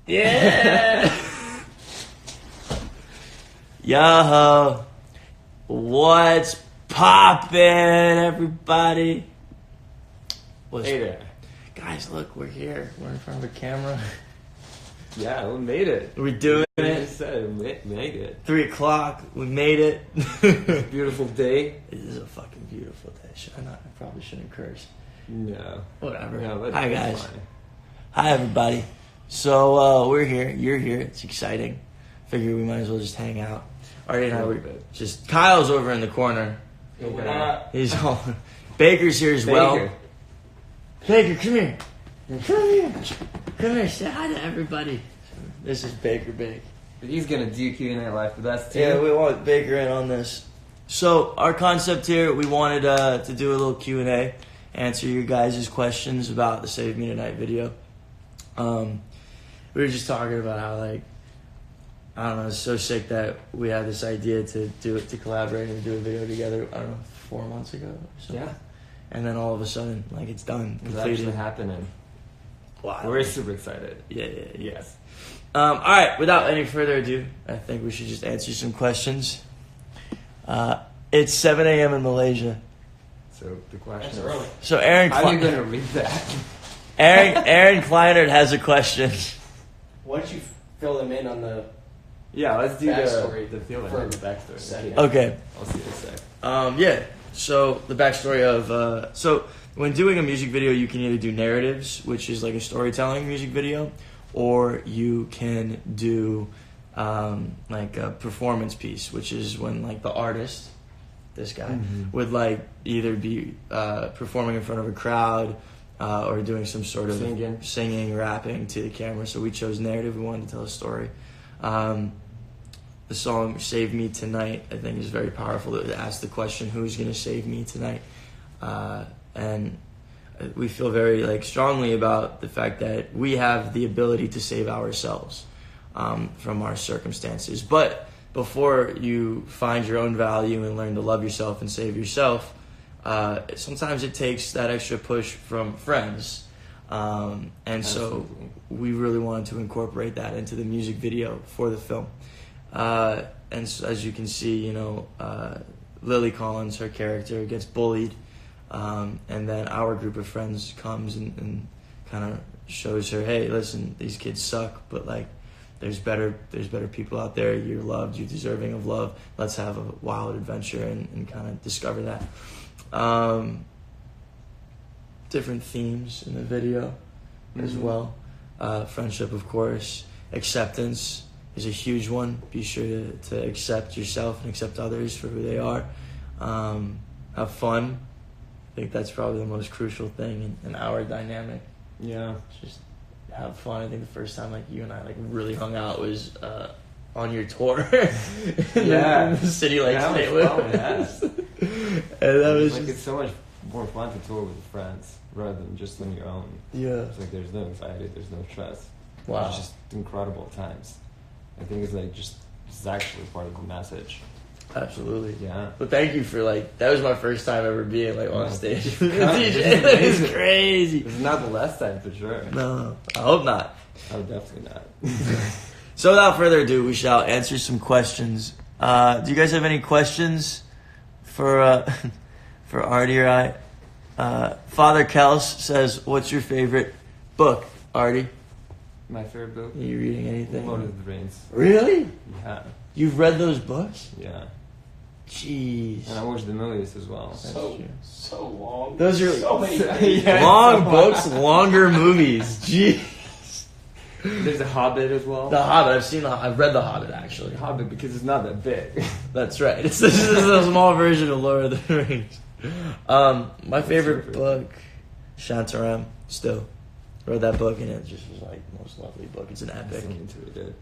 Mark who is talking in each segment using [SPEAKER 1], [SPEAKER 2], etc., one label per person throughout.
[SPEAKER 1] Yeah. Yo, what's poppin', everybody?
[SPEAKER 2] Hey there.
[SPEAKER 1] Guys, look, we're here. We're in front of a camera.
[SPEAKER 2] Yeah, we made it.
[SPEAKER 1] We're doing
[SPEAKER 2] We
[SPEAKER 1] it.
[SPEAKER 2] just said we made it.
[SPEAKER 1] 3 o'clock. We made it.
[SPEAKER 2] Beautiful day.
[SPEAKER 1] It is a fucking beautiful day. Should I not? I probably shouldn't curse.
[SPEAKER 2] No.
[SPEAKER 1] Whatever.
[SPEAKER 2] No, but
[SPEAKER 1] Hi,
[SPEAKER 2] it's
[SPEAKER 1] guys.
[SPEAKER 2] fine.
[SPEAKER 1] Hi, everybody. So, we're here. You're here. It's exciting. Figure we might as well just hang out. Artie and I were just... Kyle's over in the corner.
[SPEAKER 2] We're not.
[SPEAKER 1] He's all... Baker's here as well.
[SPEAKER 2] Baker.
[SPEAKER 1] Baker, come here. Come here. Come here. Say hi to everybody. This is Baker Bake.
[SPEAKER 2] He's gonna do Q&A live with us too.
[SPEAKER 1] Yeah, we want Baker in on this. So our concept here, we wanted to do a little Q&A, answer your guys' questions about the Save Me Tonight video. We were just talking about how, like, I don't know, it's so sick that we had this idea to collaborate and do a video together, I don't know, 4 months ago or something.
[SPEAKER 2] Yeah.
[SPEAKER 1] And then all of a sudden, like, it's done.
[SPEAKER 2] It's actually happening.
[SPEAKER 1] Wow.
[SPEAKER 2] We're super excited.
[SPEAKER 1] Yeah.
[SPEAKER 2] Yes.
[SPEAKER 1] All right, without any further ado, I think we should just answer some questions. It's 7 a.m. in Malaysia.
[SPEAKER 2] So the question
[SPEAKER 3] That's
[SPEAKER 2] is,
[SPEAKER 3] early.
[SPEAKER 1] So Aaron
[SPEAKER 2] how are you gonna read that?
[SPEAKER 1] Aaron Kleinert has a question.
[SPEAKER 3] Why don't you fill them in on the
[SPEAKER 2] Yeah, let's do
[SPEAKER 3] backstory
[SPEAKER 2] the feeling.
[SPEAKER 3] for
[SPEAKER 2] The backstory.
[SPEAKER 3] second?
[SPEAKER 1] Okay.
[SPEAKER 2] I'll see what I say.
[SPEAKER 1] Yeah. So the backstory of so when doing a music video, you can either do narratives, which is like a storytelling music video, or you can do like a performance piece, which is when like the artist, this guy, would like either be performing in front of a crowd or doing some sort of singing, rapping to the camera. So we chose narrative. We wanted to tell a story. The song "Save Me Tonight" I think is very powerful. To ask the question, "Who's going to save me tonight?" And we feel very like strongly about the fact that we have the ability to save ourselves from our circumstances. But before you find your own value and learn to love yourself and save yourself, sometimes it takes that extra push from friends. And
[SPEAKER 2] Absolutely.
[SPEAKER 1] so we really wanted to incorporate that into the music video for the film. And so, as you can see, you know, Lily Collins, her character, gets bullied. And then our group of friends comes and kind of shows her, hey, listen, these kids suck, but like there's better people out there. You're loved, you're deserving of love. Let's have a wild adventure and kind of discover that. Different themes in the video as well. Friendship, of course. Acceptance is a huge one. Be sure to accept yourself and accept others for who they are. Have fun. I think that's probably the most crucial thing in our dynamic.
[SPEAKER 2] Yeah.
[SPEAKER 1] Just have fun. I think the first time like you and I like really hung out was on your tour.
[SPEAKER 2] Yeah.
[SPEAKER 1] In the city like
[SPEAKER 2] That
[SPEAKER 1] St.
[SPEAKER 2] was fun,
[SPEAKER 1] Louis. And that was
[SPEAKER 2] like
[SPEAKER 1] just,
[SPEAKER 2] it's so much more fun to tour with friends rather than just on your own.
[SPEAKER 1] yeah.
[SPEAKER 2] It's like there's no anxiety, there's no stress.
[SPEAKER 1] Wow.
[SPEAKER 2] It's just incredible times. I think it's like just it's actually part of the message.
[SPEAKER 1] Absolutely.
[SPEAKER 2] Yeah.
[SPEAKER 1] But thank you for like that was my first time ever being like on stage.
[SPEAKER 2] It's
[SPEAKER 1] with a DJ.
[SPEAKER 2] amazing.
[SPEAKER 1] It's crazy.
[SPEAKER 2] It's not the last time for sure.
[SPEAKER 1] No, I hope not.
[SPEAKER 2] Oh, definitely not.
[SPEAKER 1] So without further ado, we shall answer some questions. Do you guys have any questions for Artie or I? Father Kels says, "What's your favorite book, Artie?
[SPEAKER 2] My favorite book?
[SPEAKER 1] Are you reading anything?
[SPEAKER 2] Lord of the Rings.
[SPEAKER 1] Really?
[SPEAKER 2] Yeah.
[SPEAKER 1] You've read those books?
[SPEAKER 2] Yeah.
[SPEAKER 1] Jeez.
[SPEAKER 2] And I watched the movies as well.
[SPEAKER 3] So long.
[SPEAKER 1] Those are
[SPEAKER 3] so many.
[SPEAKER 2] Yeah,
[SPEAKER 1] long
[SPEAKER 2] so
[SPEAKER 1] books, longer movies. Jeez.
[SPEAKER 2] There's a Hobbit as well.
[SPEAKER 1] The Hobbit. I've read The Hobbit actually.
[SPEAKER 2] The Hobbit because it's not that big.
[SPEAKER 1] That's right. This is a small version of Lord of the Rings. My favorite book, Shantaram. Still, read that book and it just was like the most lovely book. It's an
[SPEAKER 2] I
[SPEAKER 1] epic.
[SPEAKER 2] still need to read it.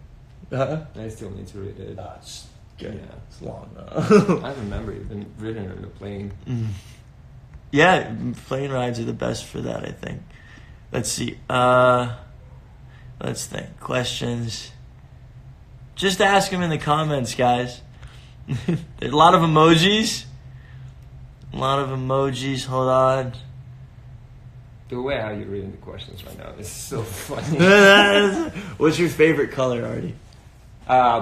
[SPEAKER 1] Huh?
[SPEAKER 2] I still need to read it.
[SPEAKER 1] It's good.
[SPEAKER 2] Yeah.
[SPEAKER 1] It's long though.
[SPEAKER 2] I remember even reading it on the plane.
[SPEAKER 1] Yeah, plane rides are the best for that, I think. Let's see. Let's think. Questions. Just ask them in the comments, guys. There's a lot of emojis. Hold on.
[SPEAKER 2] The way how you're reading the questions right now is so funny.
[SPEAKER 1] What's your favorite color, Artie?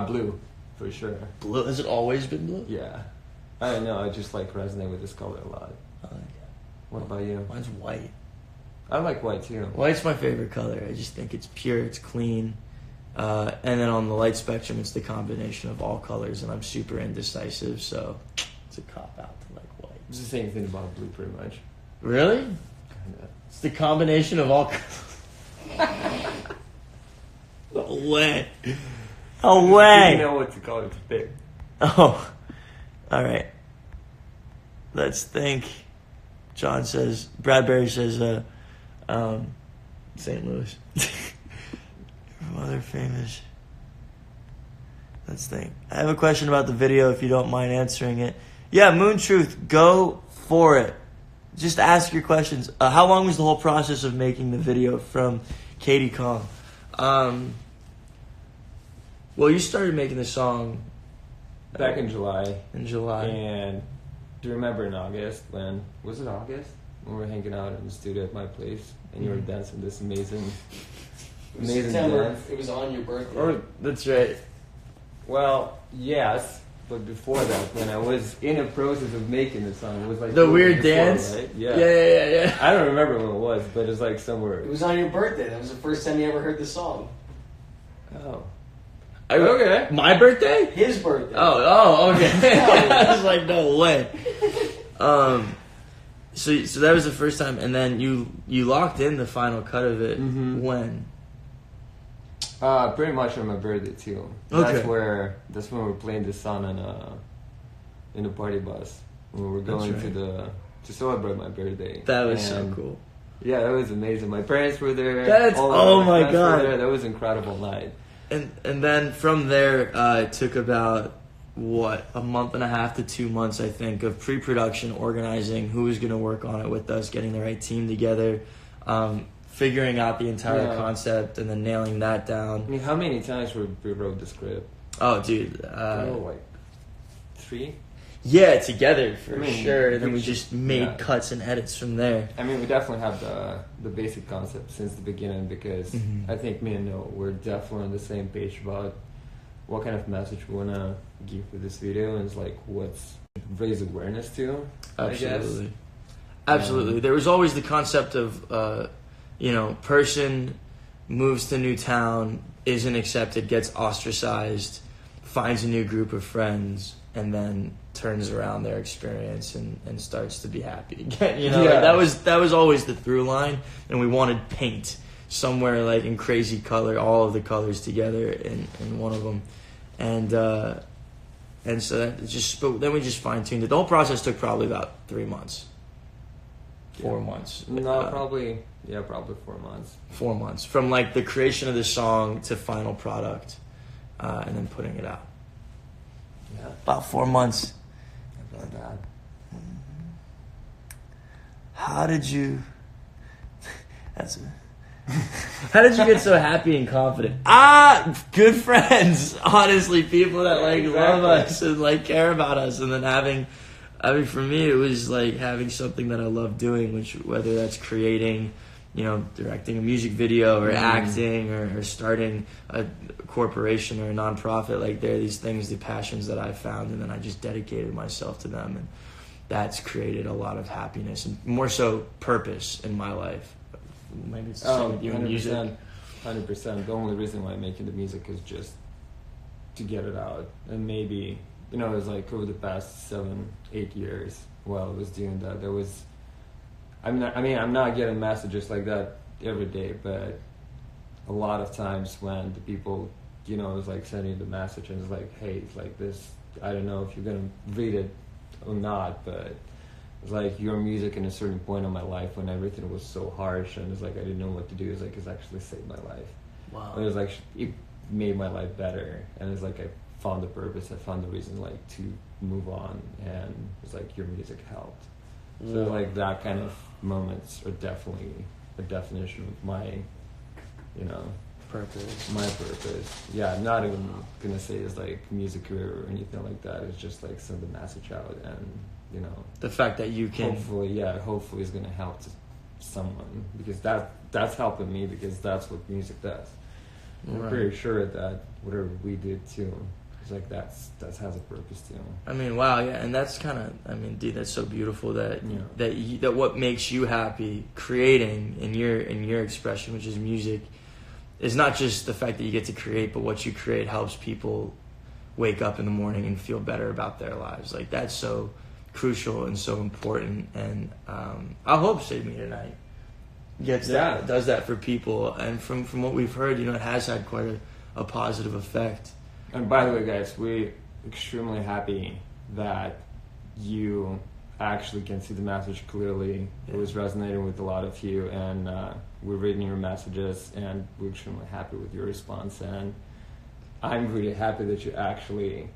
[SPEAKER 2] Blue, for sure.
[SPEAKER 1] Blue? Has it always been blue?
[SPEAKER 2] Yeah. I don't know, I just like resonate with this color a lot. What about you?
[SPEAKER 1] Mine's white.
[SPEAKER 2] I like white too.
[SPEAKER 1] White's my favorite color. I just think it's pure, it's clean. And then on the light spectrum, it's the combination of all colors, and I'm super indecisive, so it's a cop-out to like white.
[SPEAKER 2] It's the same thing about blue, pretty much.
[SPEAKER 1] Really?
[SPEAKER 2] Kinda.
[SPEAKER 1] It's the combination of all colors. No way. No way.
[SPEAKER 2] You know what to color to pick.
[SPEAKER 1] Oh, all right. Let's think. John says, Bradbury says, St. Louis. From other famous. Let's think. I have a question about the video if you don't mind answering it. Yeah, Moon Truth, go for it. Just ask your questions. How long was the whole process of making the video from Katie Kong? Well, you started making the song
[SPEAKER 2] Back in July.
[SPEAKER 1] in July.
[SPEAKER 2] And do you remember in August when, was it August? When we were hanging out in the studio at my place and you were dancing this amazing
[SPEAKER 3] September.
[SPEAKER 2] dance.
[SPEAKER 3] It was on your birthday.
[SPEAKER 1] Oh, that's right.
[SPEAKER 2] Well, yes, but before that, when I was in a process of making the song, it was like
[SPEAKER 1] The weird
[SPEAKER 2] before,
[SPEAKER 1] dance?
[SPEAKER 2] right?
[SPEAKER 1] Yeah.
[SPEAKER 2] I don't remember when it was, but it's like somewhere.
[SPEAKER 3] It was on your birthday. That was the first time you ever heard the song.
[SPEAKER 2] Oh.
[SPEAKER 1] Okay. My birthday?
[SPEAKER 3] His birthday.
[SPEAKER 1] Oh, okay. I was like, no way. So that was the first time, and then you locked in the final cut of it when?
[SPEAKER 2] Pretty much on my birthday too.
[SPEAKER 1] Okay.
[SPEAKER 2] That's when we were playing this song in a party bus when we were going
[SPEAKER 1] right.
[SPEAKER 2] to celebrate my birthday.
[SPEAKER 1] That was
[SPEAKER 2] And
[SPEAKER 1] so cool.
[SPEAKER 2] Yeah, that was amazing. My parents were there.
[SPEAKER 1] That's
[SPEAKER 2] all
[SPEAKER 1] oh
[SPEAKER 2] of
[SPEAKER 1] my
[SPEAKER 2] friends were
[SPEAKER 1] god.
[SPEAKER 2] there. That was an incredible night.
[SPEAKER 1] And then from there, it took about a month and a half to 2 months, I think, of pre-production, organizing who was going to work on it with us, getting the right team together, figuring out the entire concept, and then nailing that down.
[SPEAKER 2] I mean, how many times we wrote the script?
[SPEAKER 1] Oh, dude.
[SPEAKER 2] Like 3?
[SPEAKER 1] Yeah, together for
[SPEAKER 2] I mean,
[SPEAKER 1] sure. And then we
[SPEAKER 2] we
[SPEAKER 1] just
[SPEAKER 2] just-
[SPEAKER 1] made
[SPEAKER 2] yeah.
[SPEAKER 1] cuts and edits from there.
[SPEAKER 2] I mean, we definitely have the basic concept since the beginning because I think me and Noah we're definitely on the same page about what kind of message we want to give with this video and it's like what's raise awareness to.
[SPEAKER 1] Absolutely. Absolutely. There was always the concept of, person moves to new town, isn't accepted, gets ostracized, finds a new group of friends, and then turns around their experience and starts to be happy again. Like that was always the through line, and we wanted paint somewhere like in crazy color, all of the colors together in one of them, and so that just. But then we just fine tuned it. The whole process took probably about 3 months, 4 months.
[SPEAKER 2] No, probably 4 months.
[SPEAKER 1] 4 months from like the creation of the song to final product, and then putting it out.
[SPEAKER 2] Yeah,
[SPEAKER 1] About 4 months.
[SPEAKER 2] not bad.
[SPEAKER 1] How did you? How did you get so happy and confident? Good friends. Honestly, people that love us and like care about us, and then having. I mean, for me, it was like having something that I love doing, which whether that's creating, directing a music video or acting or starting a corporation or a nonprofit. Like there are these things, the passions that I found, and then I just dedicated myself to them, and that's created a lot of happiness and more so purpose in my life. Maybe it's the same with you in music.
[SPEAKER 2] 100%. The only reason why I'm making the music is just to get it out, and maybe it was like over the past 7-8 years while I was doing that, there was. I'm not getting messages like that every day, but a lot of times when the people, is like sending the message and it's like, hey, it's like this. I don't know if you're gonna read it or not, but it's like your music in a certain point in my life when everything was so harsh and it's like I didn't know what to do. It's like it's actually saved my life.
[SPEAKER 1] Wow.
[SPEAKER 2] And it was like it made my life better, and it's like I found the purpose. I found the reason like to move on, and it's like your music helped. So like that kind of moments are definitely a definition of my,
[SPEAKER 1] Purpose.
[SPEAKER 2] my purpose. Yeah, I'm not even gonna say it's like music career or anything like that. It's just like send the message out, and
[SPEAKER 1] The fact that you can.
[SPEAKER 2] hopefully it's gonna help to someone, because that's helping me, because that's what music does. I'm
[SPEAKER 1] Right.
[SPEAKER 2] pretty sure that whatever we did too, it's like that has a purpose too.
[SPEAKER 1] I mean, wow, yeah, and that's kind of, I mean, dude, that's so beautiful that
[SPEAKER 2] Yeah.
[SPEAKER 1] that what makes you happy creating in your expression, which is music, is not just the fact that you get to create, but what you create helps people wake up in the morning and feel better about their lives. Like, that's so crucial and so important, and I hope Save Me Tonight does that for people, and from what we've heard, it has had quite a positive effect.
[SPEAKER 2] And by the way, guys, we're extremely happy that you actually can see the message clearly. It was resonating with a lot of you, and we're reading your messages, and we're extremely happy with your response. And I'm really happy that you actually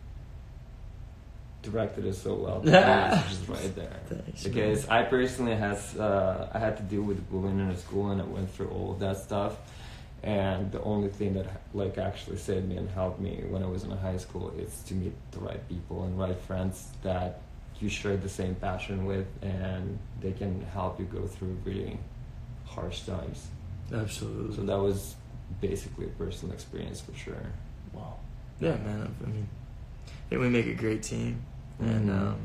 [SPEAKER 2] directed it so well. The message is right there.
[SPEAKER 1] Thanks,
[SPEAKER 2] because man. I personally I had to deal with bullying in school, and I went through all of that stuff. And the only thing that like actually saved me and helped me when I was in high school is to meet the right people and right friends that you share the same passion with, and they can help you go through really harsh times.
[SPEAKER 1] Absolutely.
[SPEAKER 2] So that was basically a personal experience for sure.
[SPEAKER 1] Wow. Yeah, man. I mean, I think we make a great team, and I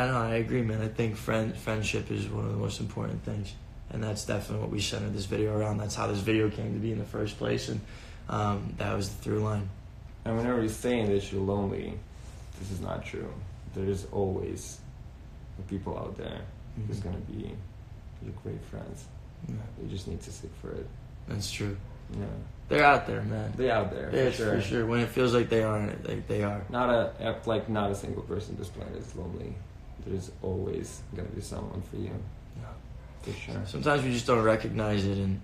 [SPEAKER 1] know, I agree, man. I think friendship is one of the most important things. And that's definitely what we centered this video around. That's how this video came to be in the first place, and that was the through line.
[SPEAKER 2] And whenever you're saying that you're lonely, this is not true. There's always people out there who's going to be your great friends. Yeah. You just need to seek for it.
[SPEAKER 1] That's true.
[SPEAKER 2] Yeah.
[SPEAKER 1] They're out there, man.
[SPEAKER 2] They're out there,
[SPEAKER 1] for sure. When it feels like they aren't, they are.
[SPEAKER 2] Not a single person on this planet is lonely. There's always going to be someone for you.
[SPEAKER 1] Yeah.
[SPEAKER 2] For sure.
[SPEAKER 1] Sometimes we just don't recognize it, and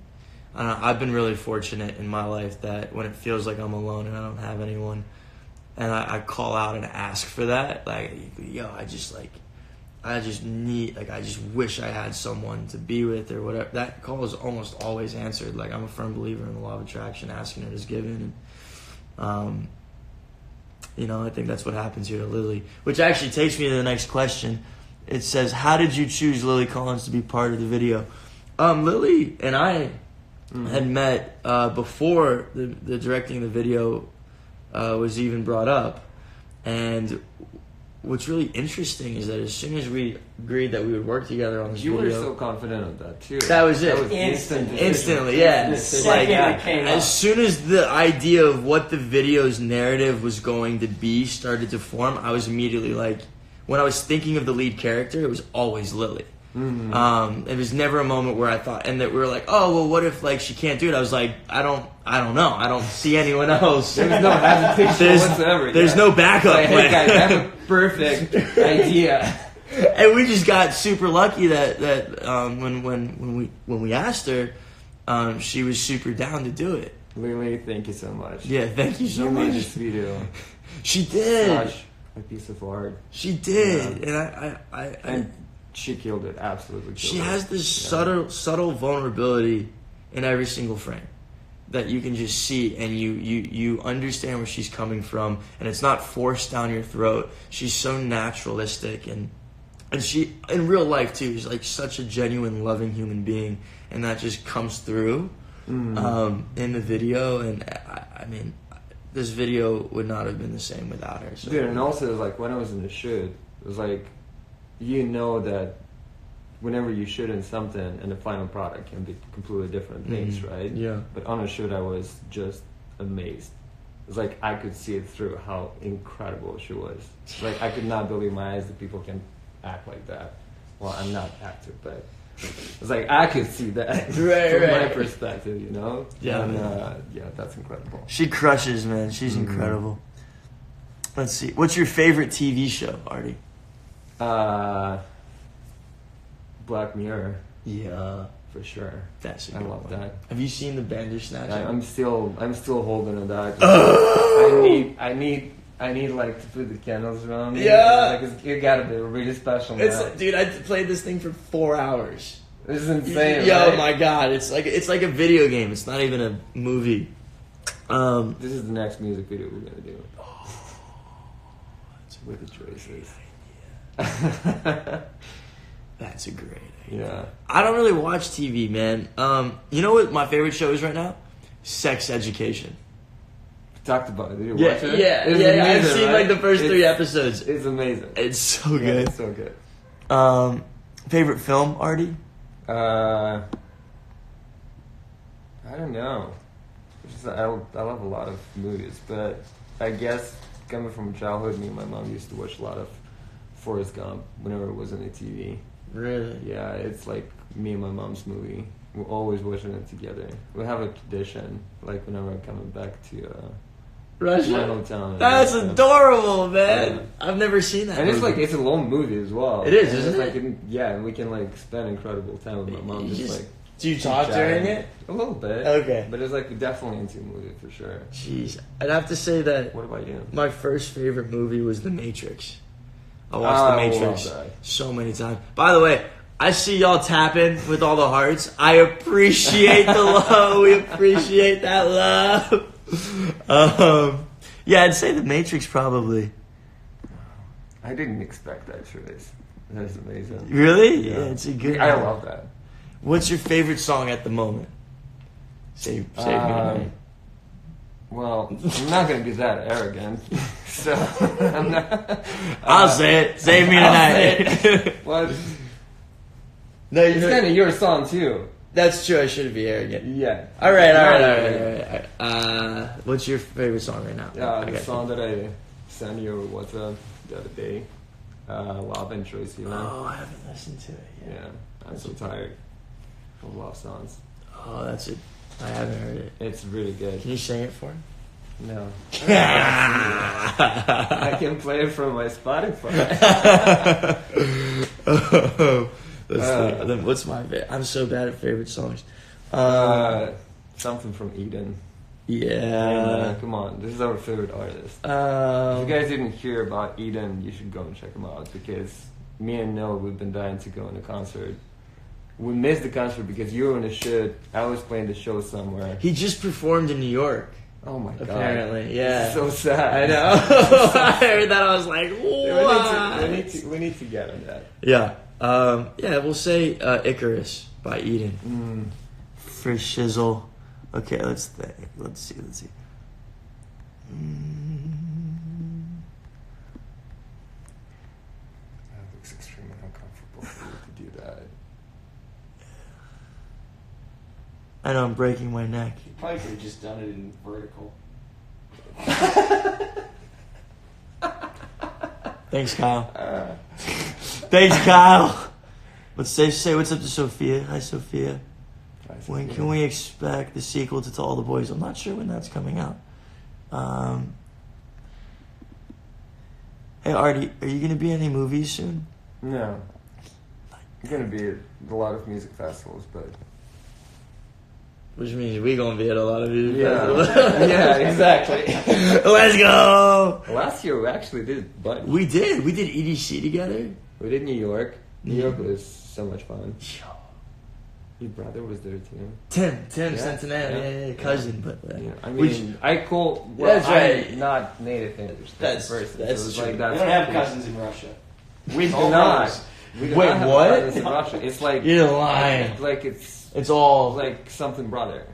[SPEAKER 1] I've been really fortunate in my life that when it feels like I'm alone and I don't have anyone, and I call out and ask for that, like, yo, I just wish I had someone to be with or whatever. That call is almost always answered. Like, I'm a firm believer in the law of attraction. Asking it is given, and I think that's what happens here to Lily, which actually takes me to the next question. It says, how did you choose Lily Collins to be part of the video? Lily and I had met before the directing the video was even brought up. And what's really interesting is that as soon as we agreed that we would work together on this video...
[SPEAKER 2] You were so confident of that, too.
[SPEAKER 1] That was it.
[SPEAKER 2] That was
[SPEAKER 1] Instantly, yeah. As soon as the idea of what the video's narrative was going to be started to form, I was immediately like... When I was thinking of the lead character, it was always Lily. Mm-hmm. It was never a moment where I thought, and that we were like, oh, well, what if like she can't do it? I was like, I don't know. I don't see anyone else.
[SPEAKER 2] There's no hesitation whatsoever.
[SPEAKER 1] There's no backup plan.
[SPEAKER 2] Hey guys, I have a perfect idea.
[SPEAKER 1] And we just got super lucky that when we asked her, she was super down to do it.
[SPEAKER 2] Lily, thank you so much.
[SPEAKER 1] Yeah, thank you so much.
[SPEAKER 2] You made this video.
[SPEAKER 1] She did.
[SPEAKER 2] Such a piece of art.
[SPEAKER 1] She did,
[SPEAKER 2] yeah. And she killed it. Absolutely.
[SPEAKER 1] She has this subtle vulnerability in every single frame that you can just see, and you understand where she's coming from, and it's not forced down your throat. She's so naturalistic, and she in real life too is like such a genuine, loving human being, and that just comes through in the video. And I mean, this video would not have been the same without her. So.
[SPEAKER 2] Dude, and also like when I was in the shoot, it was like, that whenever you shoot in something and the final product can be completely different things, right?
[SPEAKER 1] Yeah.
[SPEAKER 2] But on a shoot, I was just amazed. It's like I could see it through how incredible she was. Like I could not believe my eyes that people can act like that. Well, I'm not active, but it's like I could see that from my perspective,
[SPEAKER 1] Yeah,
[SPEAKER 2] and, that's incredible.
[SPEAKER 1] She crushes, man. She's incredible. Let's see. What's your favorite TV show, Artie?
[SPEAKER 2] Black Mirror.
[SPEAKER 1] Yeah,
[SPEAKER 2] for sure.
[SPEAKER 1] That's a
[SPEAKER 2] I
[SPEAKER 1] good
[SPEAKER 2] love
[SPEAKER 1] one.
[SPEAKER 2] that.
[SPEAKER 1] Have you seen the Bandersnatch?
[SPEAKER 2] I'm still holding on that. I need like to put the candles around me.
[SPEAKER 1] Yeah,
[SPEAKER 2] like it gotta be really special.
[SPEAKER 1] Dude, I played this thing for 4 hours.
[SPEAKER 2] This is insane.
[SPEAKER 1] Yo, my God, it's like a video game. It's not even a movie.
[SPEAKER 2] This is the next music video we're gonna do. With the choices.
[SPEAKER 1] That's a great idea.
[SPEAKER 2] Yeah.
[SPEAKER 1] I don't really watch TV, man. You know what my favorite show is right now? Sex Education.
[SPEAKER 2] We talked about it. Did you
[SPEAKER 1] Yeah,
[SPEAKER 2] watch it?
[SPEAKER 1] yeah,
[SPEAKER 2] It's
[SPEAKER 1] yeah. I've
[SPEAKER 2] amazing,
[SPEAKER 1] seen
[SPEAKER 2] right?
[SPEAKER 1] like the first 3 episodes.
[SPEAKER 2] It's amazing.
[SPEAKER 1] It's so
[SPEAKER 2] Yeah,
[SPEAKER 1] good.
[SPEAKER 2] it's so good.
[SPEAKER 1] Favorite film, Artie?
[SPEAKER 2] I don't know. I love a lot of movies, but I guess coming from childhood, me and my mom used to watch a lot of Forrest Gump whenever it was on the TV.
[SPEAKER 1] Really?
[SPEAKER 2] Yeah, it's like me and my mom's movie. We're always watching it together. We have a tradition, like whenever I'm coming back to my
[SPEAKER 1] Russia?
[SPEAKER 2] hometown.
[SPEAKER 1] That's
[SPEAKER 2] and,
[SPEAKER 1] adorable, man.
[SPEAKER 2] Yeah.
[SPEAKER 1] I've never seen that.
[SPEAKER 2] And it's
[SPEAKER 1] movie.
[SPEAKER 2] like it's a long movie as well.
[SPEAKER 1] It is,
[SPEAKER 2] And
[SPEAKER 1] isn't
[SPEAKER 2] it's
[SPEAKER 1] it?
[SPEAKER 2] like yeah, and we can like spend incredible time with my mom.
[SPEAKER 1] You
[SPEAKER 2] Just
[SPEAKER 1] just-
[SPEAKER 2] like
[SPEAKER 1] Do you talk during it?
[SPEAKER 2] a little bit.
[SPEAKER 1] Okay.
[SPEAKER 2] But it's like definitely into a movie for sure.
[SPEAKER 1] Jeez, I'd have to say that
[SPEAKER 2] What about you?
[SPEAKER 1] my first favorite movie was The Matrix. I watched
[SPEAKER 2] I
[SPEAKER 1] The Matrix
[SPEAKER 2] love that.
[SPEAKER 1] so many times. By the way, I see y'all tapping with all the hearts. I appreciate the love. We appreciate that love. Yeah, I'd say The Matrix probably.
[SPEAKER 2] I didn't expect that choice. That's amazing.
[SPEAKER 1] Really? Yeah, it's a good
[SPEAKER 2] I
[SPEAKER 1] one.
[SPEAKER 2] love that.
[SPEAKER 1] What's your favorite song at the moment? Save me tonight.
[SPEAKER 2] Well, I'm not going to be that arrogant. So, I'm not.
[SPEAKER 1] I'll say it. Save me tonight.
[SPEAKER 2] Well,
[SPEAKER 1] No,
[SPEAKER 2] it's kind of your song, too.
[SPEAKER 1] That's true. I shouldn't be arrogant.
[SPEAKER 2] Yeah.
[SPEAKER 1] All right. What's your favorite song right now? I
[SPEAKER 2] The
[SPEAKER 1] got
[SPEAKER 2] song that I sent you was the other day. Love and Choice, you know?
[SPEAKER 1] Oh, I haven't listened to it yet.
[SPEAKER 2] Yeah. I'm so tired of love songs.
[SPEAKER 1] Oh, that's it. I haven't heard it.
[SPEAKER 2] It's really good.
[SPEAKER 1] Can you sing it for me?
[SPEAKER 2] No.
[SPEAKER 1] I
[SPEAKER 2] I can play it from my Spotify.
[SPEAKER 1] Then what's my favorite? I'm so bad at favorite songs.
[SPEAKER 2] Something from Eden.
[SPEAKER 1] Yeah.
[SPEAKER 2] Come on, this is our favorite artist. If you guys didn't hear about Eden, you should go and check him out because me and Noah, we've been dying to go on a concert. We missed the concert because you were in the shoot. I was playing the show somewhere.
[SPEAKER 1] He just performed in New York.
[SPEAKER 2] Oh my god!
[SPEAKER 1] Apparently, yeah.
[SPEAKER 2] It's so sad.
[SPEAKER 1] I know. I heard that. I was like, what?
[SPEAKER 2] We need to get on that.
[SPEAKER 1] Yeah. We'll say Icarus by Eden. For shizzle. Okay, let's think. Let's see.
[SPEAKER 2] That looks extremely uncomfortable for you to do that.
[SPEAKER 1] I know I'm breaking my neck.
[SPEAKER 3] You probably could have just done it in vertical.
[SPEAKER 1] Thanks, Kyle. Thanks, Kyle. Let's say what's up to Sophia. Hi, Sophia. When can we expect the sequel to All the Boys? I'm not sure when that's coming out. Hey, Artie, are you going to be in any movies soon?
[SPEAKER 2] No. I'm gonna be at a lot of music festivals, but
[SPEAKER 1] Which means we going to be at a lot of music
[SPEAKER 2] yeah,
[SPEAKER 1] festivals.
[SPEAKER 2] yeah, exactly.
[SPEAKER 1] Let's go!
[SPEAKER 2] Last year we actually did a bunch.
[SPEAKER 1] We did EDC together.
[SPEAKER 2] We did New York. New
[SPEAKER 1] Yeah.
[SPEAKER 2] York was so much fun. Your brother was there too.
[SPEAKER 1] Tim,
[SPEAKER 2] Yeah,
[SPEAKER 1] Centineo, yeah, cousin, but
[SPEAKER 2] Yeah, I
[SPEAKER 1] Which-
[SPEAKER 2] mean, I call. Well,
[SPEAKER 1] That's right.
[SPEAKER 2] I'm not native English.
[SPEAKER 1] That's
[SPEAKER 2] person,
[SPEAKER 1] that's
[SPEAKER 2] so it's
[SPEAKER 1] true.
[SPEAKER 2] like
[SPEAKER 3] We
[SPEAKER 2] that's
[SPEAKER 3] don't have cousins in Russia.
[SPEAKER 2] We do
[SPEAKER 3] All
[SPEAKER 2] not.
[SPEAKER 3] brothers.
[SPEAKER 2] We do
[SPEAKER 1] Wait,
[SPEAKER 2] not have
[SPEAKER 1] what?
[SPEAKER 2] brothers in Russia. It's like
[SPEAKER 1] You're lying.
[SPEAKER 2] Like it's
[SPEAKER 1] It's all
[SPEAKER 2] like something brother.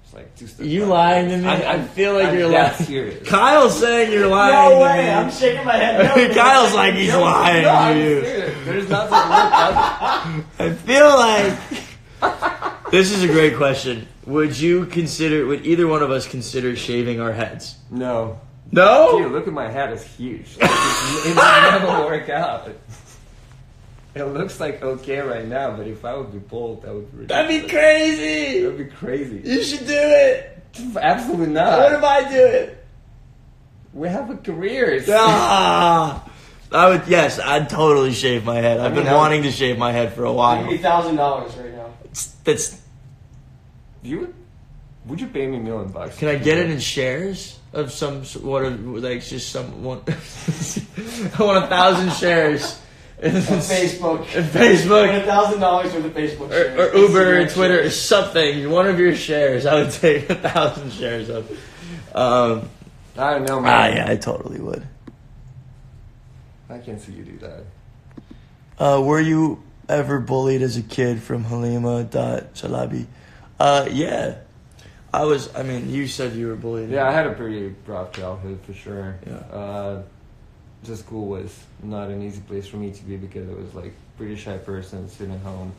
[SPEAKER 2] It's like two steps.
[SPEAKER 1] you
[SPEAKER 2] back.
[SPEAKER 1] lying to me. I feel like
[SPEAKER 2] I'm
[SPEAKER 1] you're
[SPEAKER 2] that
[SPEAKER 1] lying.
[SPEAKER 2] serious.
[SPEAKER 1] Kyle's saying you're lying.
[SPEAKER 3] No
[SPEAKER 1] to
[SPEAKER 3] way!
[SPEAKER 1] me.
[SPEAKER 3] I'm shaking my head. No,
[SPEAKER 1] Kyle's like he's lying
[SPEAKER 2] No,
[SPEAKER 1] to
[SPEAKER 2] I'm
[SPEAKER 1] you.
[SPEAKER 2] serious. There's nothing like
[SPEAKER 1] I feel like this is a great question. Would either one of us consider shaving our heads?
[SPEAKER 2] No.
[SPEAKER 1] No.
[SPEAKER 2] Dude, look at my head. It's huge. Like, it would never work out. It looks like okay right now, but if I would be bald, that would be ridiculous.
[SPEAKER 1] That'd be crazy.
[SPEAKER 2] That would be crazy.
[SPEAKER 1] You should do it.
[SPEAKER 2] Absolutely not.
[SPEAKER 1] What if I do it?
[SPEAKER 2] We have a career.
[SPEAKER 1] Ah. I would. Yes, I'd totally shave my head. I've been wanting to shave my head for a
[SPEAKER 3] Give
[SPEAKER 1] while.
[SPEAKER 3] me $1,000 right now.
[SPEAKER 1] That's.
[SPEAKER 2] Would you pay me $1 million?
[SPEAKER 1] Can I get it in shares of some sort of like just someone? I want 1,000 shares.
[SPEAKER 3] On Facebook.
[SPEAKER 1] Facebook.
[SPEAKER 3] $1,000 worth of Facebook shares.
[SPEAKER 1] Or Uber, or
[SPEAKER 3] Instagram
[SPEAKER 1] Twitter, or
[SPEAKER 3] shares.
[SPEAKER 1] something. One of your shares, I would take 1,000 shares of.
[SPEAKER 2] I don't know, man.
[SPEAKER 1] Yeah, I totally would.
[SPEAKER 2] I can see you do that.
[SPEAKER 1] Were you ever bullied as a kid from Halima.Chalabi? Yeah. I mean, you said you were bullied.
[SPEAKER 2] Yeah, I had a pretty rough childhood for sure.
[SPEAKER 1] Yeah.
[SPEAKER 2] The school was not an easy place for me to be because I was like pretty shy person sitting at home,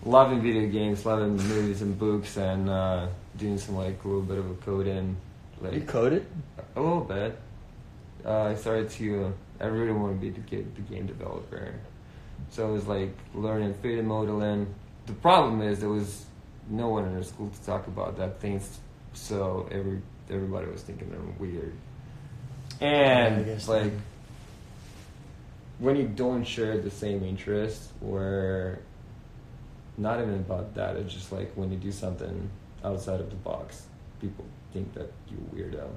[SPEAKER 2] loving video games, loving movies and books, and doing some like a little bit of a coding. Like
[SPEAKER 1] You coded?
[SPEAKER 2] a little bit. I started to. I really want to be the game developer, so I was like learning 3D modeling. The problem is there was no one in our school to talk about that things, so everybody was thinking I'm weird. And
[SPEAKER 1] I guess
[SPEAKER 2] like when you don't share the same interests, or not even about that, it's just like when you do something outside of the box, people think that you're weirdo,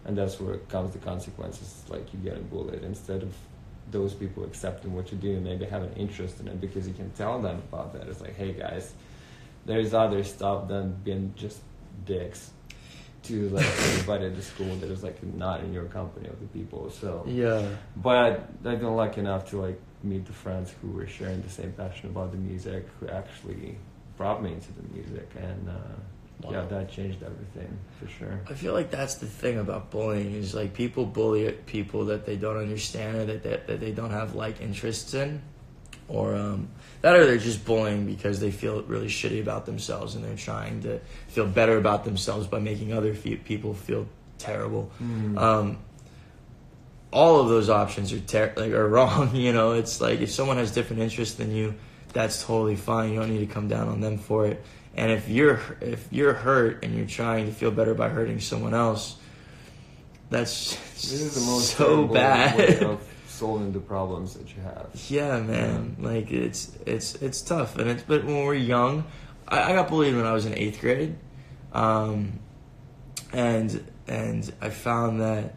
[SPEAKER 2] and that's where comes the consequences. Like you getting bullied instead of those people accepting what you do and maybe have an interest in it because you can tell them about that. It's like, hey guys, there's other stuff than being just dicks to like everybody at the school that is like not in your company of the people. So
[SPEAKER 1] Yeah.
[SPEAKER 2] but I've been lucky enough to like meet the friends who were sharing the same passion about the music, who actually brought me into the music, and yeah, that changed everything for sure.
[SPEAKER 1] I feel like that's the thing about bullying is like people bully people that they don't understand or that they don't have like interests in, or they're just bullying because they feel really shitty about themselves and they're trying to feel better about themselves by making other people feel terrible. All of those options are wrong. You know, it's like if someone has different interests than you, that's totally fine. You don't need to come down on them for it. And if you're hurt and you're trying to feel better by hurting someone else, that's
[SPEAKER 2] This is the most
[SPEAKER 1] so
[SPEAKER 2] terrible
[SPEAKER 1] bad.
[SPEAKER 2] way of solving the problems that you have.
[SPEAKER 1] Yeah, man. Like it's tough, but when we're young, I got bullied when I was in 8th grade, and I found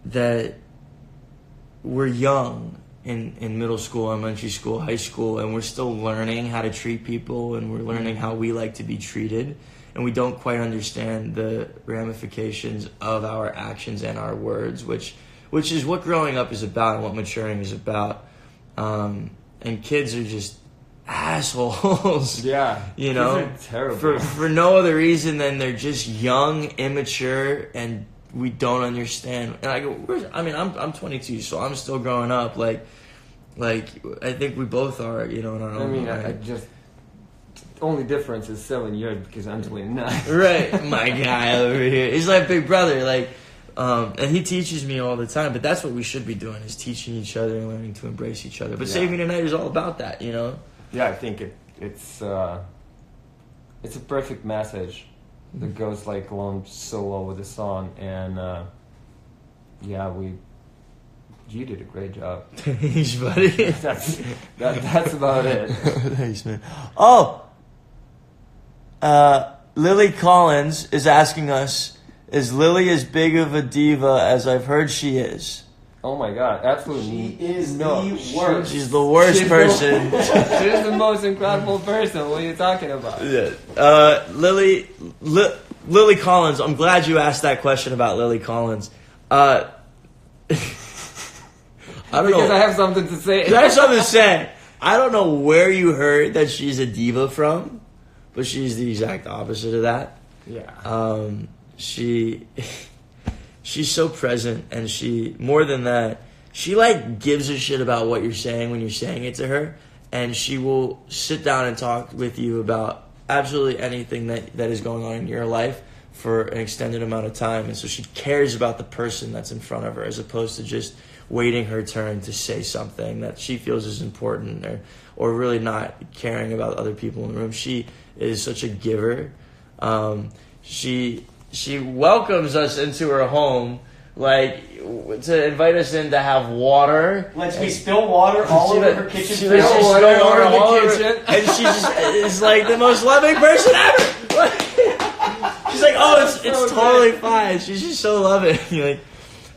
[SPEAKER 1] that we're young in middle school, elementary school, high school, and we're still learning how to treat people, and we're learning how we like to be treated, and we don't quite understand the ramifications of our actions and our words, which is what growing up is about and what maturing is about. And kids are just assholes.
[SPEAKER 2] Yeah,
[SPEAKER 1] You know,
[SPEAKER 2] kids are terrible.
[SPEAKER 1] for no other reason than they're just young, immature, and we don't understand. And I go, I'm 22, so I'm still growing up. Like I think we both are, you know, in our own way.
[SPEAKER 2] I just only difference is 7 years because I'm 29.
[SPEAKER 1] Right, my guy over here. He's like big brother, like, and he teaches me all the time. But that's what we should be doing: is teaching each other and learning to embrace each other. But Saving the Night is all about that, you know.
[SPEAKER 2] Yeah, I think it's a perfect message that goes like along so well with the song, and you did a great job.
[SPEAKER 1] Thanks, buddy.
[SPEAKER 2] That's about it.
[SPEAKER 1] Thanks, man. Oh, Lily Collins is asking us, is Lily as big of a diva as I've heard she is?
[SPEAKER 2] Oh my god, absolutely.
[SPEAKER 3] She is
[SPEAKER 2] no,
[SPEAKER 3] the worst.
[SPEAKER 1] She's the worst person.
[SPEAKER 2] She's the most incredible person. What are you talking about?
[SPEAKER 1] Yeah. Lily Collins, I'm glad you asked that question about Lily Collins. I don't
[SPEAKER 2] Because
[SPEAKER 1] know.
[SPEAKER 2] I have something to say.
[SPEAKER 1] I have something to say. I don't know where you heard that she's a diva from, but she's the exact opposite of that.
[SPEAKER 2] Yeah.
[SPEAKER 1] She's so present, and more than that, she like gives a shit about what you're saying when you're saying it to her, and she will sit down and talk with you about absolutely anything that is going on in your life for an extended amount of time. And so she cares about the person that's in front of her, as opposed to just waiting her turn to say something that she feels is important, or really not caring about other people in the room. She is such a giver. She welcomes us into her home, like, to invite us in to have water.
[SPEAKER 3] Lets me spill water all over her kitchen
[SPEAKER 1] She
[SPEAKER 3] floor.
[SPEAKER 1] lets you
[SPEAKER 2] Spill
[SPEAKER 1] spill
[SPEAKER 2] water
[SPEAKER 1] water
[SPEAKER 2] all
[SPEAKER 1] all
[SPEAKER 2] over
[SPEAKER 1] over
[SPEAKER 2] the kitchen.
[SPEAKER 1] and she just is like the most loving person ever. She's like, oh, it's
[SPEAKER 2] so
[SPEAKER 1] totally fine. She's just so loving. You're like,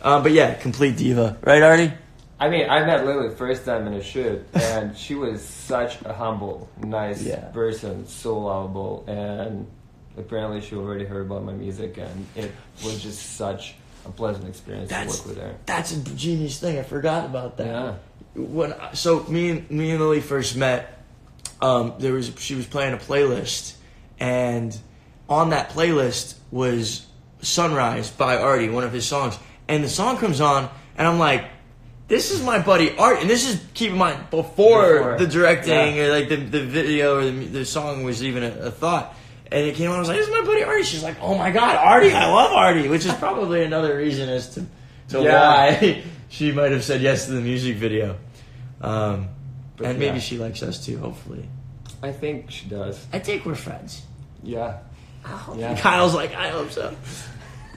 [SPEAKER 1] but yeah, complete diva, right, Artie?
[SPEAKER 2] I mean, I met Lily the first time in a shoot, and she was such a humble, nice person, so lovable, and apparently she already heard about my music, and it was just such a pleasant experience to work with her.
[SPEAKER 1] That's a genius thing. I forgot about that.
[SPEAKER 2] Yeah.
[SPEAKER 1] so me and Lily first met. She was playing a playlist, and on that playlist was Sunrise by Artie, one of his songs. And the song comes on, and I'm like, this is my buddy Art. And this is, keep in mind, before the directing or like the video or the song was even a thought. And it came on, I was like, this is my buddy Artie. She's like, oh my God, Artie, I love Artie. Which is probably another reason as to why she might have said yes to the music video. And maybe she likes us too, hopefully.
[SPEAKER 2] I think she does.
[SPEAKER 1] I think we're friends.
[SPEAKER 2] Yeah.
[SPEAKER 1] Yeah. Kyle's like, I hope so.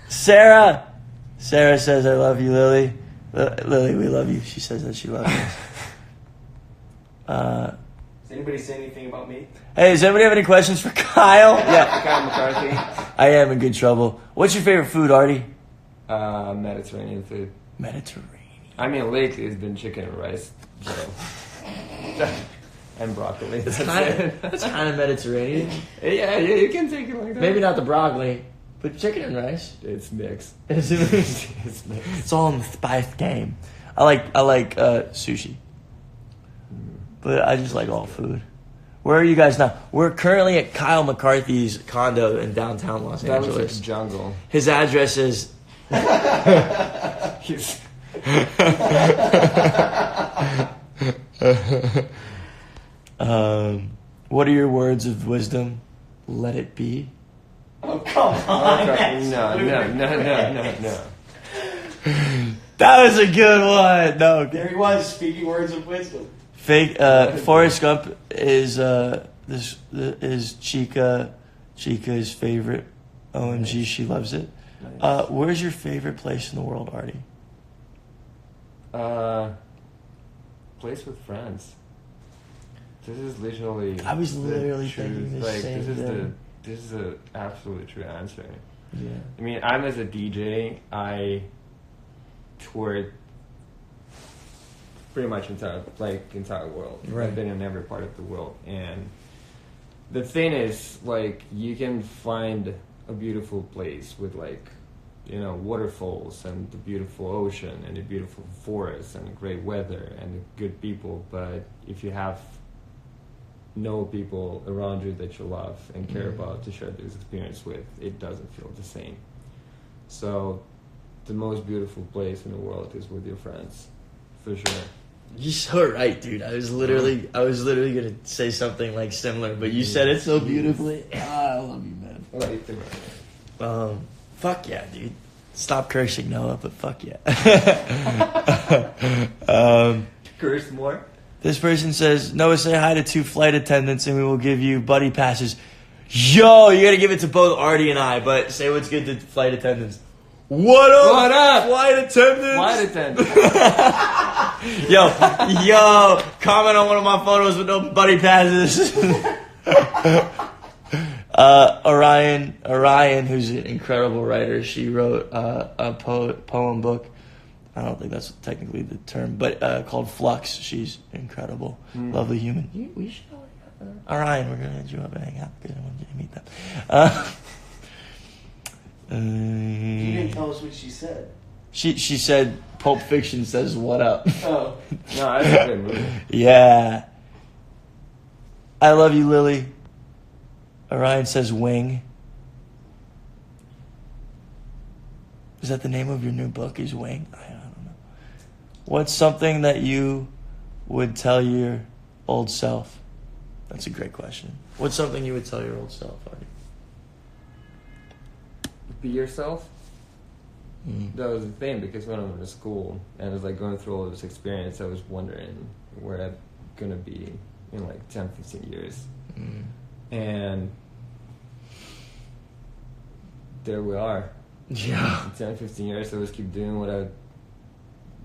[SPEAKER 1] Sarah says, I love you, Lily. Lily, we love you. She says that she loves us.
[SPEAKER 3] Does anybody say anything about me?
[SPEAKER 1] Hey, does anybody have any questions for Kyle?
[SPEAKER 2] Yeah, Kyle McCarthy.
[SPEAKER 1] I am in good trouble. What's your favorite food, Artie?
[SPEAKER 2] Mediterranean food.
[SPEAKER 1] Mediterranean.
[SPEAKER 2] I mean, lately it's been chicken and rice. So. And broccoli.
[SPEAKER 1] That's kind of Mediterranean.
[SPEAKER 2] Yeah, you can take it like that.
[SPEAKER 1] Maybe not the broccoli, but chicken and rice.
[SPEAKER 2] It's mixed.
[SPEAKER 1] It's mixed. It's all in the spice game. I like sushi, but I just like all food. Where are you guys now? We're currently at Kyle McCarthy's condo in downtown Los Angeles.
[SPEAKER 2] That was like a jungle.
[SPEAKER 1] His address is. What are your words of wisdom? Let it be.
[SPEAKER 3] Oh, come on.
[SPEAKER 2] No.
[SPEAKER 1] That was a good one. No.
[SPEAKER 3] There he was, speaking words of wisdom.
[SPEAKER 1] Forrest Gump is Chica's favorite. OMG, nice. She loves it. Nice. Where's your favorite place in the world, Artie?
[SPEAKER 2] Place with friends. This is literally.
[SPEAKER 1] I was literally thinking the same thing.
[SPEAKER 2] This is the absolutely true answer.
[SPEAKER 1] Yeah.
[SPEAKER 2] I mean, I'm as a DJ, I toured pretty much entire world.
[SPEAKER 1] Right.
[SPEAKER 2] I've been in every part of the world, and the thing is, like, you can find a beautiful place with waterfalls and the beautiful ocean and the beautiful forest and the great weather and the good people, but if you have no people around you that you love and care about to share this experience with, it doesn't feel the same. So the most beautiful place in the world is with your friends, for sure.
[SPEAKER 1] You're so right, dude. I was literally gonna say something like similar, but you said it so beautifully. I love you, man.
[SPEAKER 2] I love you too.
[SPEAKER 1] Fuck yeah, dude. Stop cursing, Noah, but fuck yeah.
[SPEAKER 2] Curse more?
[SPEAKER 1] This person says, Noah, say hi to 2 flight attendants and we will give you buddy passes. Yo, you gotta give it to both Artie and I, but say what's good to flight attendants. What up?
[SPEAKER 2] What up?
[SPEAKER 1] Flight attendants?
[SPEAKER 2] Flight attendants.
[SPEAKER 1] Yo, comment on one of my photos with no buddy passes. Orion, who's an incredible writer, she wrote a poem book. I don't think that's technically the term, but called Flux. She's incredible, lovely human. We should Orion, we're gonna hit you up and hang out because I want you to meet them.
[SPEAKER 3] You didn't tell us what she said.
[SPEAKER 1] She said Pulp Fiction says what up.
[SPEAKER 3] Oh.
[SPEAKER 2] No, that's a good movie.
[SPEAKER 1] Yeah. I love you, Lily. Orion says wing. Is that the name of your new book, is Wing? I don't know. What's something that you would tell your old self? That's a great question. What's something you would tell your old self, Artie?
[SPEAKER 2] Be yourself.
[SPEAKER 1] Mm.
[SPEAKER 2] That was the thing, because when I went to school and I was like going through all this experience, I was wondering where I'm gonna be in like 10, 15 years.
[SPEAKER 1] Mm.
[SPEAKER 2] And there we are.
[SPEAKER 1] Yeah.
[SPEAKER 2] 10, 15 years, I just keep doing what I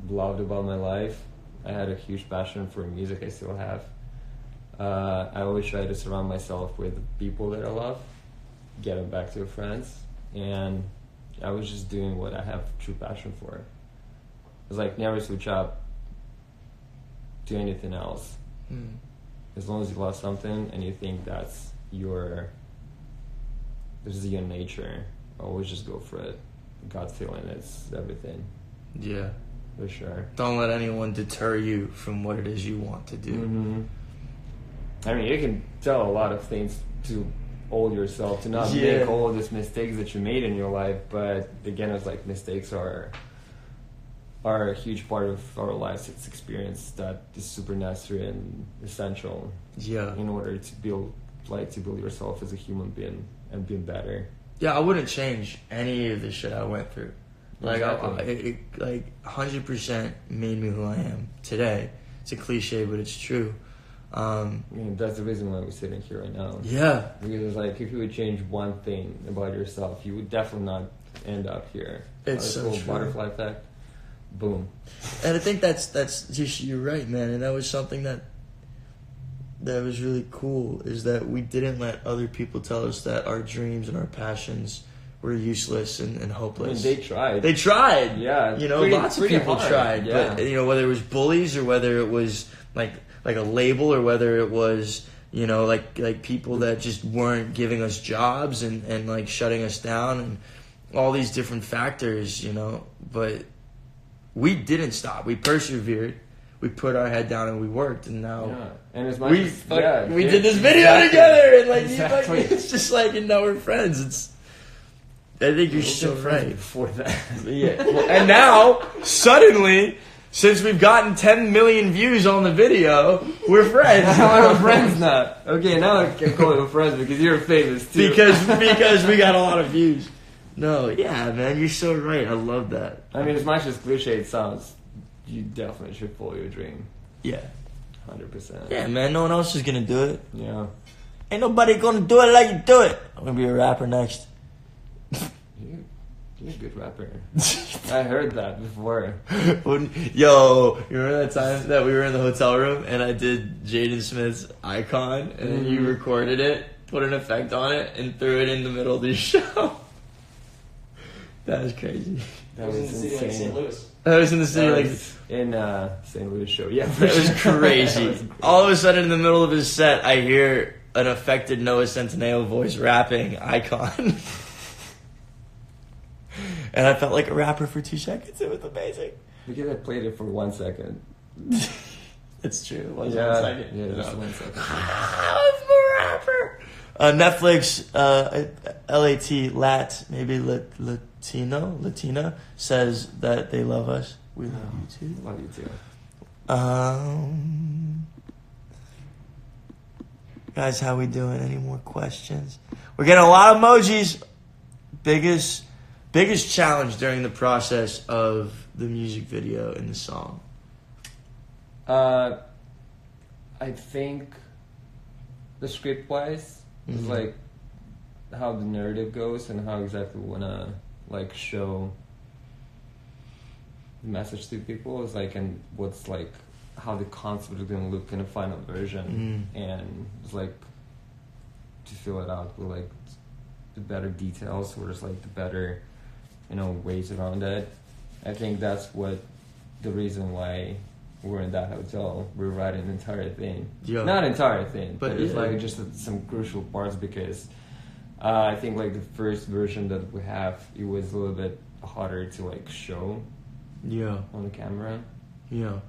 [SPEAKER 2] loved about my life. I had a huge passion for music, I still have. I always try to surround myself with people that I love, getting back to friends, and I was just doing what I have true passion for. It's like never switch up to anything else.
[SPEAKER 1] Mm.
[SPEAKER 2] As long as you love something and you think this is your nature, always just go for it. Gut feeling is everything.
[SPEAKER 1] Yeah.
[SPEAKER 2] for sure.
[SPEAKER 1] Don't let anyone deter you from what it is you want to do.
[SPEAKER 2] Mm-hmm. I mean, you can tell a lot of things to hold yourself to not make all of these mistakes that you made in your life, but again, it's like mistakes are a huge part of our lives. It's experience that is super necessary and essential in order to build yourself as a human being and being better.
[SPEAKER 1] Yeah, I wouldn't change any of the shit I went through. Like,
[SPEAKER 2] Exactly.
[SPEAKER 1] it 100% made me who I am today. It's a cliche, but it's true.
[SPEAKER 2] I mean, that's the reason why we're sitting here right now.
[SPEAKER 1] Yeah.
[SPEAKER 2] Because it's like, if you would change one thing about yourself, you would definitely not end up here.
[SPEAKER 1] It's so
[SPEAKER 2] true. Butterfly effect. Boom.
[SPEAKER 1] And I think that's just, you're right, man. And that was something that was really cool, is that we didn't let other people tell us that our dreams and our passions were useless and hopeless.
[SPEAKER 2] I mean, they tried.
[SPEAKER 1] They tried.
[SPEAKER 2] Yeah.
[SPEAKER 1] You know, lots of people
[SPEAKER 2] hard.
[SPEAKER 1] tried.
[SPEAKER 2] Yeah.
[SPEAKER 1] But, you know, whether it was bullies or whether it was like a label or whether it was, you know, like people that just weren't giving us jobs and like shutting us down and all these different factors, you know. But we didn't stop. We persevered. We put our head down and we worked, and now
[SPEAKER 2] and as much
[SPEAKER 1] we did this video together, and like it's just like, and now we're friends. I think you're so right.
[SPEAKER 2] Before that,
[SPEAKER 1] yeah. Well, and now suddenly, since we've gotten 10 million views on the video, we're friends.
[SPEAKER 2] we're friends now. Okay, now I can call you friends because you're famous too.
[SPEAKER 1] because we got a lot of views. No, yeah, man, you're so right. I love that.
[SPEAKER 2] I mean, as much as cliche it sounds, you definitely should follow your dream.
[SPEAKER 1] Yeah.
[SPEAKER 2] 100%.
[SPEAKER 1] Yeah, man, no one else is gonna do it.
[SPEAKER 2] Yeah.
[SPEAKER 1] Ain't nobody gonna do it like you do it. I'm gonna be a rapper next.
[SPEAKER 2] You're a good rapper. I heard that before.
[SPEAKER 1] Yo, you remember that time that we were in the hotel room and I did Jaden Smith's Icon and then you recorded it, put an effect on it, and threw it in the middle of the show? That was crazy.
[SPEAKER 2] That was
[SPEAKER 3] in the city like
[SPEAKER 2] insane.
[SPEAKER 3] St. Louis.
[SPEAKER 1] That was in the city, like
[SPEAKER 2] in St. Louis show. Yeah,
[SPEAKER 1] that was crazy.
[SPEAKER 2] That was great.
[SPEAKER 1] All of a sudden, in the middle of his set, I hear an affected Noah Centineo voice rapping Icon. And I felt like a rapper for 2 seconds. It was amazing.
[SPEAKER 2] Because I played it for 1 second.
[SPEAKER 1] It's true. It was 1 second.
[SPEAKER 2] Yeah, just 1 second.
[SPEAKER 1] I'm a rapper. Netflix, Latina says that they love us. We love you too.
[SPEAKER 2] Love you too.
[SPEAKER 1] Guys, how we doing? Any more questions? We're getting a lot of emojis. Biggest challenge during the process of the music video and the song?
[SPEAKER 2] I think the script wise is like how the narrative goes and how exactly we wanna like show the message to people is like, and what's like how the concept is gonna look in a final version, and it's like to fill it out with like the better details or just like the better, you know, ways around it. I think that's what the reason why we're in that hotel. We're writing the entire thing.
[SPEAKER 1] Yeah.
[SPEAKER 2] Not entire thing, but it's
[SPEAKER 1] yeah.
[SPEAKER 2] like just some crucial parts because I think like the first version that we have, it was a little bit harder to like show on the camera.
[SPEAKER 1] Yeah.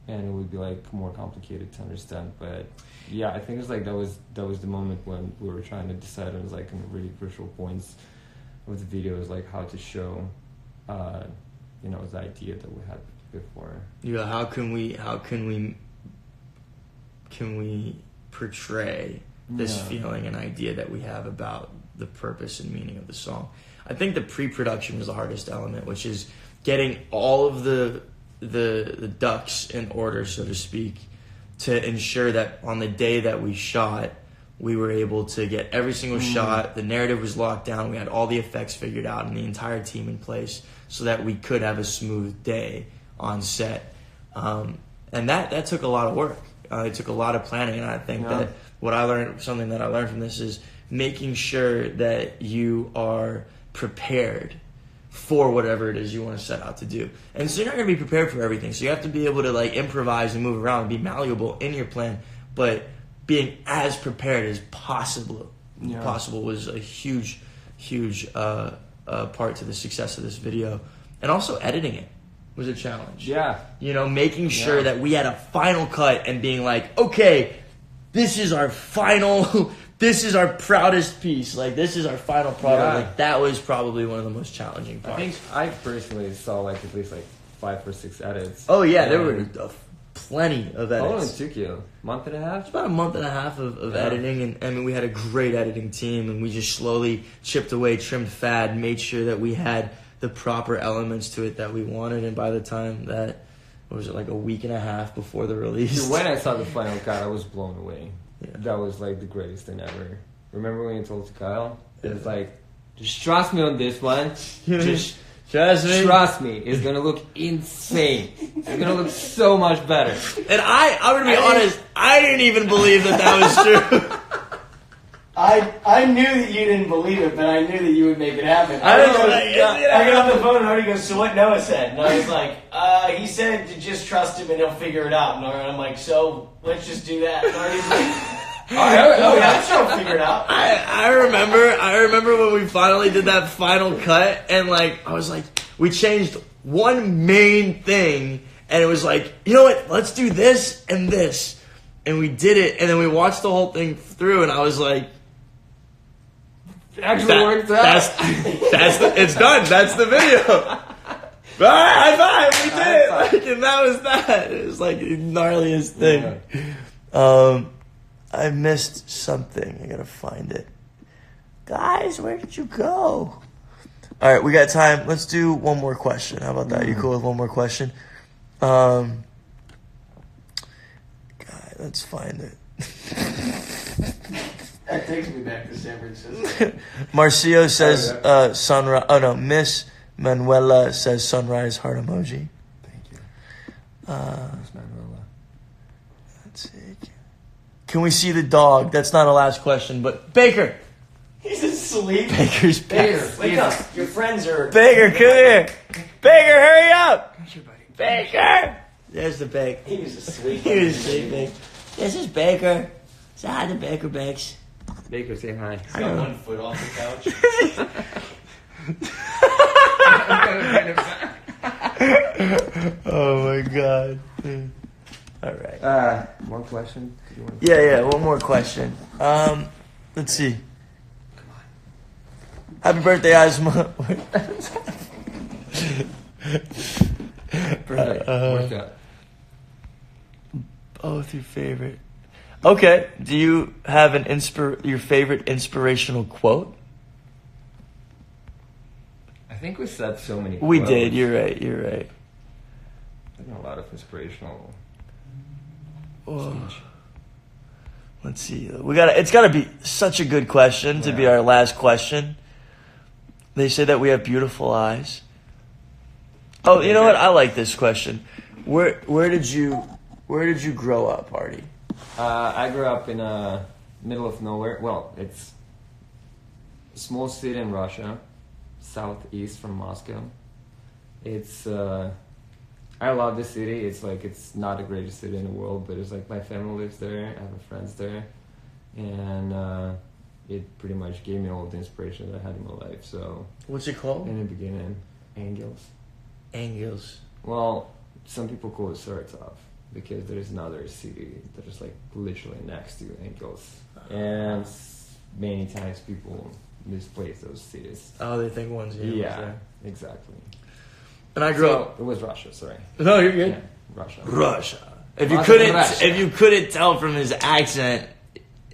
[SPEAKER 2] And it would be like more complicated to understand. But yeah, I think it's like that was the moment when we were trying to decide on like really crucial points of the video, is like how to show you know, the idea that we had before.
[SPEAKER 1] Yeah, how can we portray this feeling and idea that we have about the purpose and meaning of the song? I think the pre-production was the hardest element, which is getting all of the ducks in order, so to speak, to ensure that on the day that we shot, we were able to get every single shot. The narrative was locked down. We had all the effects figured out and the entire team in place so that we could have a smooth day on set. And that took a lot of work. It took a lot of planning, and I think that something that I learned from this is making sure that you are prepared for whatever it is you want to set out to do. And so you're not going to be prepared for everything. So you have to be able to like improvise and move around and be malleable in your plan, but being as prepared as possible was a huge part to the success of this video. And also editing it. was a challenge.
[SPEAKER 2] Yeah.
[SPEAKER 1] You know, making sure that we had a final cut and being like, okay, this is our final, this is our proudest piece. Like, this is our final product.
[SPEAKER 2] Yeah.
[SPEAKER 1] Like, that was probably one of the most challenging parts.
[SPEAKER 2] I think I personally saw like at least like 5 or 6 edits.
[SPEAKER 1] Oh, yeah, there
[SPEAKER 2] And
[SPEAKER 1] were plenty of
[SPEAKER 2] how long
[SPEAKER 1] edits.
[SPEAKER 2] it took you? Month and a half?
[SPEAKER 1] It's about a month and a half of editing, and I mean, we had a great editing team, and we just slowly chipped away, trimmed fat, made sure that we had the proper elements to it that we wanted, and by the time that, what was it, like a week and a half before the release?
[SPEAKER 2] Dude, when I saw the final cut, I was blown away.
[SPEAKER 1] Yeah.
[SPEAKER 2] That was like the greatest thing ever. Remember when you told to Kyle? It was like, just trust me on this one. Just
[SPEAKER 1] Trust me.
[SPEAKER 2] trust me. It's gonna look insane. It's gonna look so much better.
[SPEAKER 1] And I'm gonna be honest, I didn't even believe that was true.
[SPEAKER 3] I knew that you didn't believe it, but I knew that you would make it happen.
[SPEAKER 1] I was
[SPEAKER 3] I
[SPEAKER 1] like,
[SPEAKER 3] got off the phone and Artie goes, so what Noah said? And I was like, he said to just trust him and he'll figure it out. And I'm like, so let's just do that. And Artie's like, oh yeah, I'm sure he'll figure it out.
[SPEAKER 1] I remember when we finally did that final cut, and like I was like, we changed one main thing, and it was like, you know what? Let's do this and this, and we did it, and then we watched the whole thing through, and I was like,
[SPEAKER 2] It actually worked out.
[SPEAKER 1] It's done. That's the video. High five! We did it. Like, and that was that. It was like the gnarliest thing. I missed something. I gotta find it. Guys, where did you go? All right, we got time. Let's do one more question. How about that? You cool with one more question? God, let's find it.
[SPEAKER 3] That takes me back to San Francisco.
[SPEAKER 1] Marcio says sunrise. Oh no, Miss Manuela says sunrise heart emoji.
[SPEAKER 2] Thank you.
[SPEAKER 1] Let's see. Can we see the dog? That's not a last question, but Baker.
[SPEAKER 3] He's asleep.
[SPEAKER 1] Baker's
[SPEAKER 3] Baker,
[SPEAKER 1] back.
[SPEAKER 3] wake up. Your friends are...
[SPEAKER 1] Baker, come here. Baker, hurry up. Baker. There's the Baker.
[SPEAKER 3] He was asleep.
[SPEAKER 1] He was sleeping. This is Baker. Say hi to Baker Bakes.
[SPEAKER 2] Baker, say hi.
[SPEAKER 3] He's got one foot off the couch.
[SPEAKER 1] Oh my God. All right.
[SPEAKER 2] One question.
[SPEAKER 1] Yeah. One more question. Let's see.
[SPEAKER 2] Come on.
[SPEAKER 1] Happy birthday, Asma.
[SPEAKER 2] Perfect. Worked out.
[SPEAKER 1] Both your favorite. Okay. Do you have your favorite inspirational quote?
[SPEAKER 2] I think we said so many.
[SPEAKER 1] We
[SPEAKER 2] quotes.
[SPEAKER 1] did. You're right.
[SPEAKER 2] There's a lot of inspirational.
[SPEAKER 1] Oh. Let's see. It's got to be such a good question to be our last question. They say that we have beautiful eyes. Oh, you know what? I like this question. Where did you grow up, Artie?
[SPEAKER 2] I grew up in a middle of nowhere. Well, it's a small city in Russia, southeast from Moscow. It's I love the city. It's not the greatest city in the world, but it's like my family lives there. I have friends there, and it pretty much gave me all the inspiration that I had in my life. So
[SPEAKER 1] What's it called?
[SPEAKER 2] in the beginning, Angels.
[SPEAKER 1] Angels.
[SPEAKER 2] Well, some people call it Saratov because there's another city that is like literally next to Angels, and many times people misplace those cities.
[SPEAKER 1] Oh, they think one's here.
[SPEAKER 2] Yeah, exactly.
[SPEAKER 1] And I grew up.
[SPEAKER 2] It was Russia. Sorry.
[SPEAKER 1] No, you're good.
[SPEAKER 2] Yeah, Russia.
[SPEAKER 1] Russia. If you
[SPEAKER 2] Russia.
[SPEAKER 1] couldn't tell from his accent,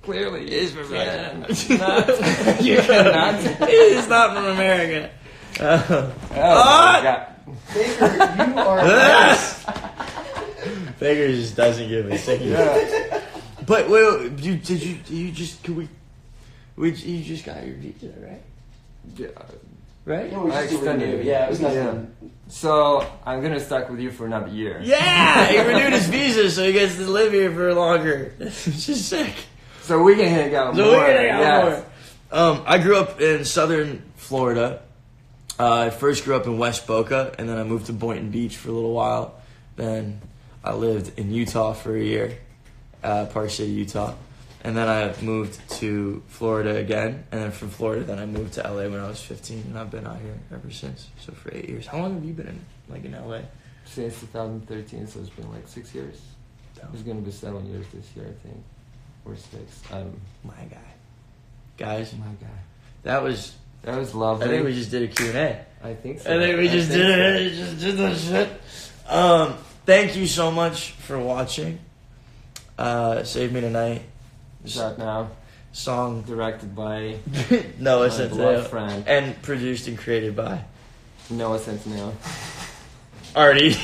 [SPEAKER 2] Clearly,
[SPEAKER 1] he's from Russia.
[SPEAKER 2] You cannot.
[SPEAKER 1] He's not from America.
[SPEAKER 2] Oh my God.
[SPEAKER 3] Baker, you are nice.
[SPEAKER 1] Baker just doesn't give a second.
[SPEAKER 2] Yeah.
[SPEAKER 1] But wait, you just got your visa, right?
[SPEAKER 2] Yeah.
[SPEAKER 1] Right?
[SPEAKER 3] No, we
[SPEAKER 2] I
[SPEAKER 3] just did
[SPEAKER 2] extended
[SPEAKER 3] renew.
[SPEAKER 2] it.
[SPEAKER 3] Yeah, it was nothing.
[SPEAKER 2] Yeah. So I'm gonna stuck with you for another year.
[SPEAKER 1] Yeah, he renewed his visa, so he gets to live here for longer. It's just sick.
[SPEAKER 2] So we can hang out
[SPEAKER 1] So
[SPEAKER 2] more.
[SPEAKER 1] we can hang out
[SPEAKER 2] Yes.
[SPEAKER 1] more. I grew up in southern Florida. I first grew up in West Boca, and then I moved to Boynton Beach for a little while. Then I lived in Utah for a year, Park City, Utah. And then I moved to Florida again. And then from Florida, then I moved to LA when I was 15. And I've been out here ever since. So for 8 years. How long have you been in LA?
[SPEAKER 2] since 2013, so it's been like 6 years. It's gonna be 7 years this year, I think, or 6.
[SPEAKER 1] My guy. Guys,
[SPEAKER 2] My guy.
[SPEAKER 1] that was
[SPEAKER 2] lovely.
[SPEAKER 1] I think we just did a Q&A.
[SPEAKER 2] I think so.
[SPEAKER 1] I think we just did it. Just did that shit. Thank you so much for watching. Save Me Tonight.
[SPEAKER 2] It's out now.
[SPEAKER 1] Song
[SPEAKER 2] Directed by
[SPEAKER 1] Noah
[SPEAKER 2] my beloved
[SPEAKER 1] Centineo.
[SPEAKER 2] friend
[SPEAKER 1] And produced and created by
[SPEAKER 2] Noah Centineo.
[SPEAKER 1] Artie.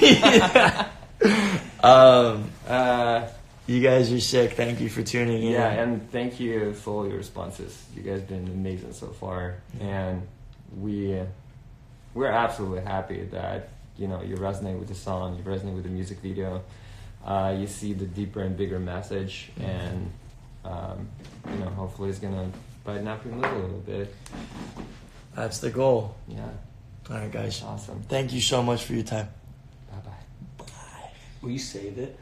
[SPEAKER 1] You guys are sick. Thank you for tuning in.
[SPEAKER 2] Yeah, and thank you for all your responses. You guys have been amazing so far, and we're absolutely happy that you resonate with the song, you resonate with the music video. You see the deeper and bigger message, and hopefully it's gonna brighten up your mood a little bit.
[SPEAKER 1] That's the goal.
[SPEAKER 2] Yeah.
[SPEAKER 1] All right, guys.
[SPEAKER 2] Awesome.
[SPEAKER 1] Thank you so much for your time.
[SPEAKER 2] Bye bye.
[SPEAKER 1] Bye.
[SPEAKER 3] Will you save it?